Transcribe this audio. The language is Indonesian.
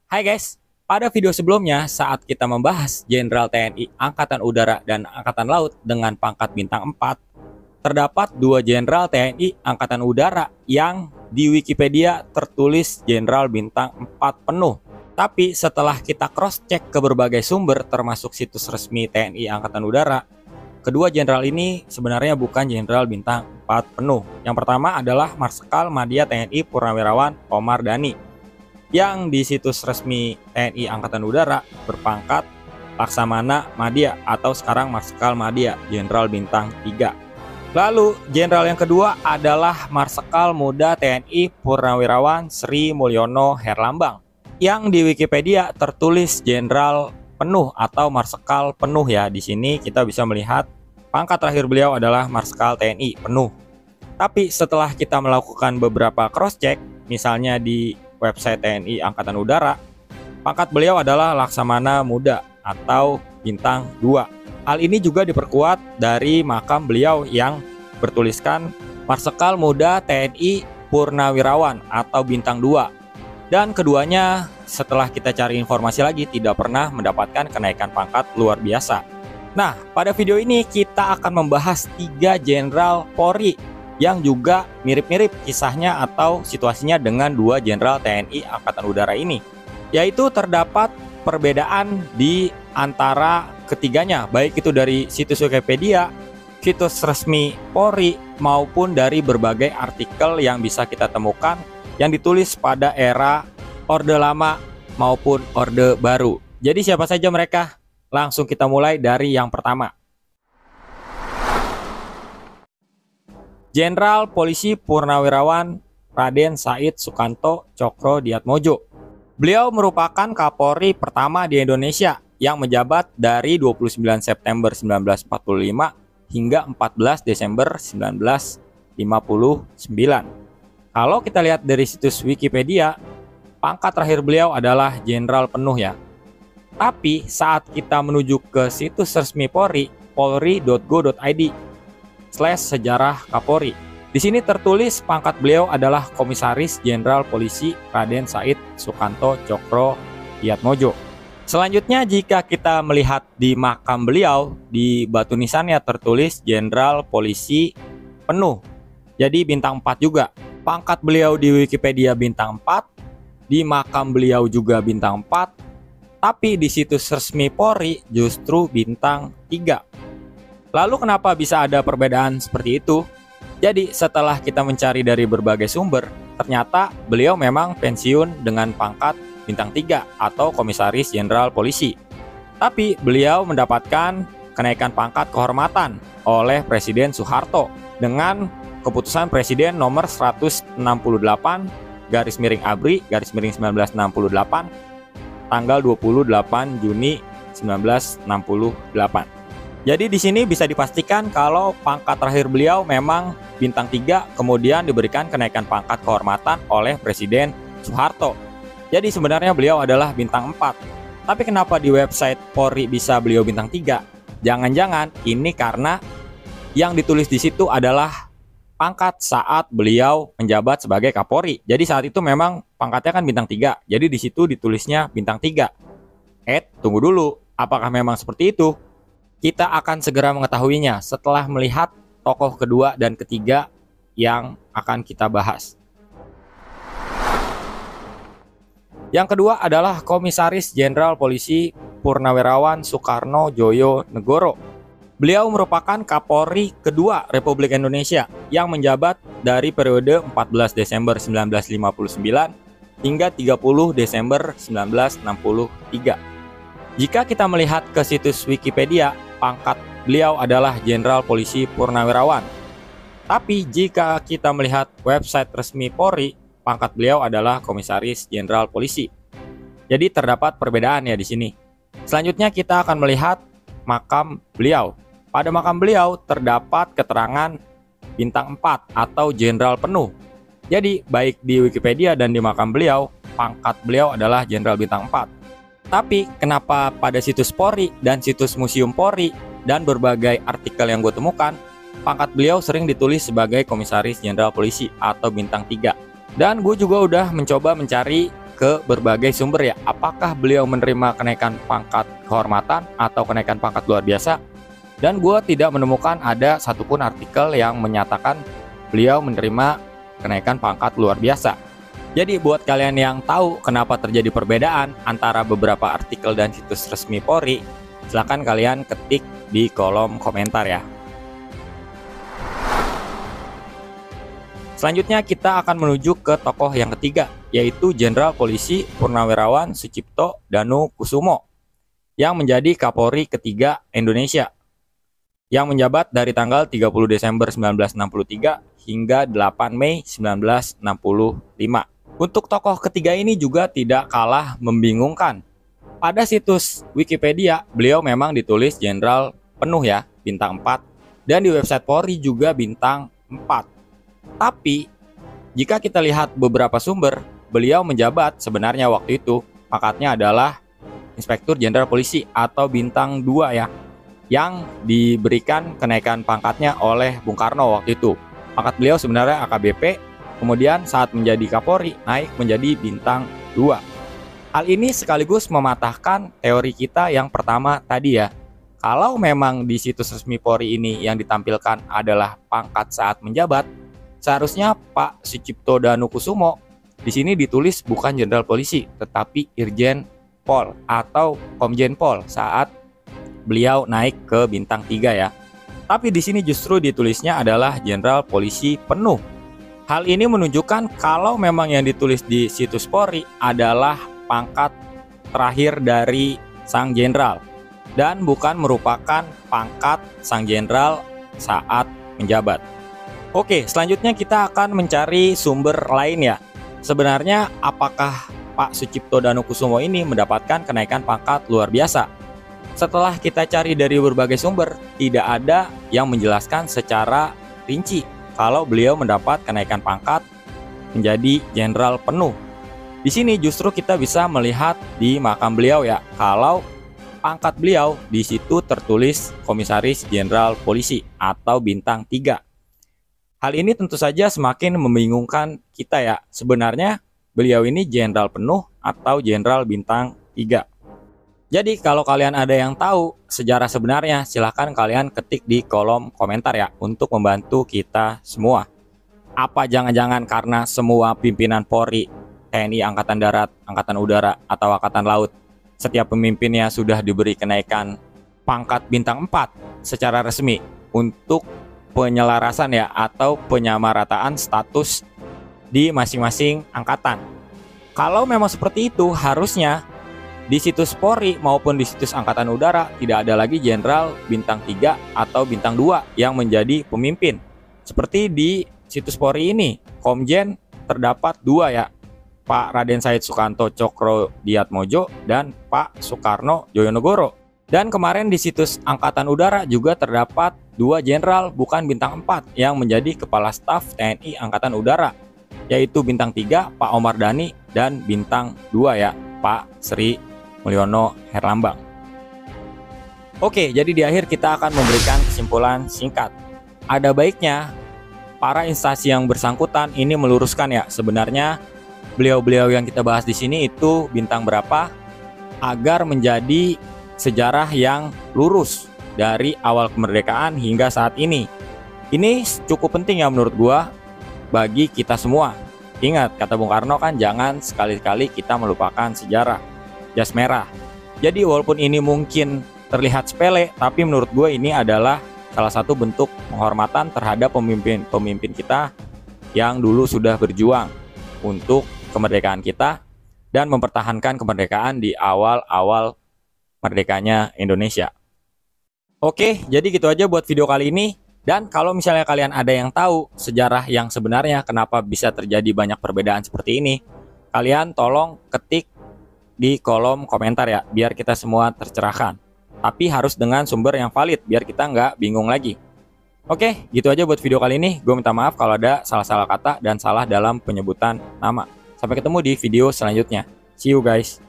Hai guys. Pada video sebelumnya saat kita membahas Jenderal TNI Angkatan Udara dan Angkatan Laut dengan pangkat bintang 4, terdapat dua Jenderal TNI Angkatan Udara yang di Wikipedia tertulis Jenderal bintang 4 penuh. Tapi setelah kita cross check ke berbagai sumber termasuk situs resmi TNI Angkatan Udara, kedua jenderal ini sebenarnya bukan Jenderal bintang 4 penuh. Yang pertama adalah Marsikal Madya TNI Purnawirawan Omar Dhani, yang di situs resmi TNI Angkatan Udara berpangkat Laksamana Madya atau sekarang Marsikal Madya, Jenderal bintang 3. Lalu jenderal yang kedua adalah Marsikal Muda TNI Purnawirawan Sri Mulyono Herlambang, yang di Wikipedia tertulis Jenderal penuh atau Marsikal penuh ya. Di sini kita bisa melihat pangkat terakhir beliau adalah Marsikal TNI penuh. Tapi setelah kita melakukan beberapa cross check, misalnya di website TNI Angkatan Udara, pangkat beliau adalah Laksamana Muda atau bintang 2. Hal ini juga diperkuat dari makam beliau yang bertuliskan Marsikal Muda TNI Purnawirawan atau bintang 2. Dan keduanya setelah kita cari informasi lagi tidak pernah mendapatkan kenaikan pangkat luar biasa. Nah, pada video ini kita akan membahas 3 jenderal Polri yang juga mirip-mirip kisahnya atau situasinya dengan 2 jenderal TNI Angkatan Udara ini. Yaitu terdapat perbedaan di antara ketiganya, baik itu dari situs Wikipedia, situs resmi Polri, maupun dari berbagai artikel yang bisa kita temukan yang ditulis pada era Orde Lama maupun Orde Baru. Jadi siapa saja mereka? Langsung kita mulai dari yang pertama. Jenderal Polisi Purnawirawan Raden Said Sukanto Cokro-Diatmodjo. Beliau merupakan Kapolri pertama di Indonesia yang menjabat dari 29 September 1945 hingga 14 Desember 1959. Kalau kita lihat dari situs Wikipedia, pangkat terakhir beliau adalah jenderal penuh ya. Tapi saat kita menuju ke situs resmi Polri, polri.go.id/sejarah Kapolri, di sini tertulis pangkat beliau adalah Komisaris Jenderal Polisi Raden Said Sukanto Cokro-Diatmodjo. Selanjutnya jika kita melihat di makam beliau, di batu nisannya tertulis Jenderal Polisi penuh. Jadi bintang 4 juga. Pangkat beliau di Wikipedia bintang 4, di makam beliau juga bintang 4, tapi di situs resmi Polri justru bintang 3. Lalu kenapa bisa ada perbedaan seperti itu? Jadi setelah kita mencari dari berbagai sumber, ternyata beliau memang pensiun dengan pangkat bintang 3 atau Komisaris Jenderal Polisi. Tapi beliau mendapatkan kenaikan pangkat kehormatan oleh Presiden Soeharto dengan keputusan Presiden nomor 168/ABRI/1968 tanggal 28 Juni 1968. Jadi di sini bisa dipastikan kalau pangkat terakhir beliau memang bintang 3, kemudian diberikan kenaikan pangkat kehormatan oleh Presiden Soeharto. Jadi sebenarnya beliau adalah bintang 4. Tapi kenapa di website Polri bisa beliau bintang 3? Jangan-jangan ini karena yang ditulis di situ adalah pangkat saat beliau menjabat sebagai Kapolri. Jadi saat itu memang pangkatnya kan bintang 3. Jadi di situ ditulisnya bintang 3. Tunggu dulu, apakah memang seperti itu? Kita akan segera mengetahuinya setelah melihat tokoh kedua dan ketiga yang akan kita bahas. Yang kedua adalah Komisaris Jenderal Polisi Purnawirawan Soekarno Joyo Negoro. Beliau merupakan Kapolri kedua Republik Indonesia yang menjabat dari periode 14 Desember 1959 hingga 30 Desember 1963. Jika kita melihat ke situs Wikipedia, pangkat beliau adalah Jenderal Polisi Purnawirawan. Tapi jika kita melihat website resmi Polri, pangkat beliau adalah Komisaris Jenderal Polisi. Jadi terdapat perbedaan ya di sini. Selanjutnya kita akan melihat makam beliau. Pada makam beliau terdapat keterangan bintang 4 atau jenderal penuh. Jadi baik di Wikipedia dan di makam beliau, pangkat beliau adalah jenderal bintang 4. Tapi kenapa pada situs Polri dan situs Museum Polri dan berbagai artikel yang gue temukan, pangkat beliau sering ditulis sebagai Komisaris Jenderal Polisi atau bintang 3. Dan gue juga udah mencoba mencari ke berbagai sumber ya, apakah beliau menerima kenaikan pangkat kehormatan atau kenaikan pangkat luar biasa. Dan gue tidak menemukan ada satupun artikel yang menyatakan beliau menerima kenaikan pangkat luar biasa. Jadi buat kalian yang tahu kenapa terjadi perbedaan antara beberapa artikel dan situs resmi Polri, silahkan kalian ketik di kolom komentar ya. Selanjutnya kita akan menuju ke tokoh yang ketiga, yaitu Jenderal Polisi Purnawirawan Sucipto Danukusumo yang menjadi Kapolri ketiga Indonesia, yang menjabat dari tanggal 30 Desember 1963 hingga 8 Mei 1965. Untuk tokoh ketiga ini juga tidak kalah membingungkan. Pada situs Wikipedia, beliau memang ditulis jenderal penuh ya, bintang 4, dan di website Polri juga bintang 4. Tapi, jika kita lihat beberapa sumber, beliau menjabat sebenarnya waktu itu pangkatnya adalah Inspektur Jenderal Polisi atau bintang 2 ya, yang diberikan kenaikan pangkatnya oleh Bung Karno waktu itu. Pangkat beliau sebenarnya AKBP, kemudian saat menjadi Kapolri naik menjadi bintang 2. Hal ini sekaligus mematahkan teori kita yang pertama tadi ya. Kalau memang di situs resmi Polri ini yang ditampilkan adalah pangkat saat menjabat, seharusnya Pak Sucipto Danukusumo di sini ditulis bukan Jenderal Polisi, tetapi Irjen Pol atau Komjen Pol saat beliau naik ke bintang 3 ya. Tapi di sini justru ditulisnya adalah Jenderal Polisi penuh. Hal ini menunjukkan kalau memang yang ditulis di situs Polri adalah pangkat terakhir dari sang jenderal dan bukan merupakan pangkat sang jenderal saat menjabat. Oke, selanjutnya kita akan mencari sumber lain ya. Sebenarnya apakah Pak Sucipto Danukusumo ini mendapatkan kenaikan pangkat luar biasa? Setelah kita cari dari berbagai sumber, tidak ada yang menjelaskan secara rinci kalau beliau mendapat kenaikan pangkat menjadi jenderal penuh. Di sini justru kita bisa melihat di makam beliau ya, kalau pangkat beliau di situ tertulis Komisaris Jenderal Polisi atau bintang 3. Hal ini tentu saja semakin membingungkan kita ya. Sebenarnya beliau ini jenderal penuh atau jenderal bintang 3. Jadi kalau kalian ada yang tahu sejarah sebenarnya, silahkan kalian ketik di kolom komentar ya untuk membantu kita semua. Apa jangan-jangan karena semua pimpinan Polri, TNI, Angkatan Darat, Angkatan Udara, atau Angkatan Laut, setiap pemimpinnya sudah diberi kenaikan pangkat bintang 4 secara resmi untuk penyelarasan ya atau penyamarataan status di masing-masing angkatan. Kalau memang seperti itu, harusnya di situs Polri maupun di situs Angkatan Udara tidak ada lagi jenderal bintang 3 atau bintang 2 yang menjadi pemimpin. Seperti di situs Polri ini, Komjen terdapat 2 ya, Pak Raden Said Sukanto Cokro Diatmojo dan Pak Soekarno Joyonegoro. Dan kemarin di situs Angkatan Udara juga terdapat 2 jenderal bukan bintang 4 yang menjadi Kepala Staf TNI Angkatan Udara, yaitu bintang 3 Pak Omar Dhani dan bintang 2 ya, Pak Sri Mulyono Herlambang. Oke, jadi di akhir kita akan memberikan kesimpulan singkat. Ada baiknya para instansi yang bersangkutan ini meluruskan ya, sebenarnya beliau-beliau yang kita bahas di sini itu bintang berapa agar menjadi sejarah yang lurus dari awal kemerdekaan hingga saat ini. Ini cukup penting ya menurut gua bagi kita semua. Ingat kata Bung Karno kan, jangan sekali-kali kita melupakan sejarah. Jas merah. Jadi walaupun ini mungkin terlihat sepele, tapi menurut gue ini adalah salah satu bentuk penghormatan terhadap pemimpin kita yang dulu sudah berjuang untuk kemerdekaan kita dan mempertahankan kemerdekaan di awal-awal merdekanya Indonesia. Oke, jadi gitu aja buat video kali ini. Dan kalau misalnya kalian ada yang tahu sejarah yang sebenarnya kenapa bisa terjadi banyak perbedaan seperti ini, kalian tolong ketik di kolom komentar ya, biar kita semua tercerahkan. Tapi harus dengan sumber yang valid, biar kita nggak bingung lagi. Oke, gitu aja buat video kali ini. Gue minta maaf kalau ada salah-salah kata dan salah dalam penyebutan nama. Sampai ketemu di video selanjutnya. See you guys.